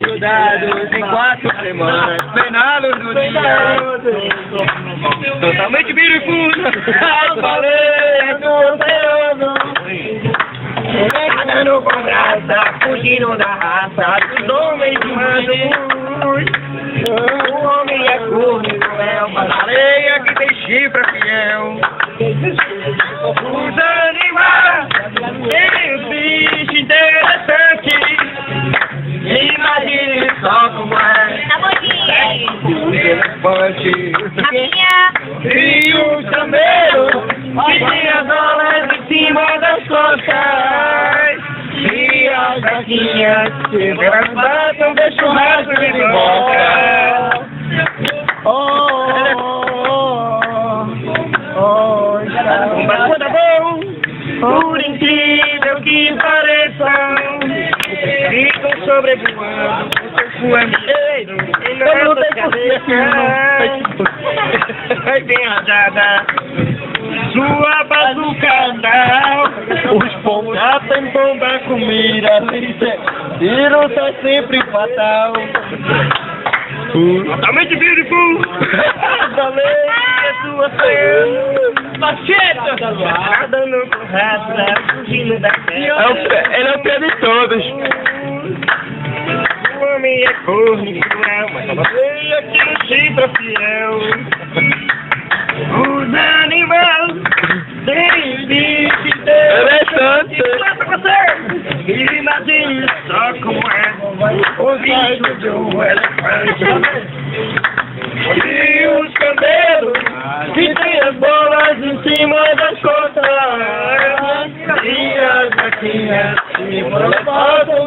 Grudados em 4 semanas, penados no dia. Totalmente beautiful. Ai, falei, oceano. Nadando com graça, fugindo da raça dos homens humanos. O homem é corno e cruel, mas a areia que tem chifre é fiel. Os animais têm um bicho interessante. Imagine só como é. O elefante e o chambeiro que tinha as olas em cima das costas. E as gatinhas que elas batam de churrasco de boca. Mas tá bom, por incrível que pareça, ficam sobrevoando o ambiente e nossa cabeça vai bem rajada. Sua bazucada, os pombos já tem bomba com mira, tiro tá sempre fatal. Totalmente beautiful. Sua macheta, nadando com raça, fugindo da terra. Ele é o pior de todos. O homem é corno e cruel, mas ela veio aqui no chifre fiel. Os animais têm bicho interessante. Imagine só como é o bicho do elefante. E os cabelos que tem as bolas em cima das costas. E as gatinhas que foram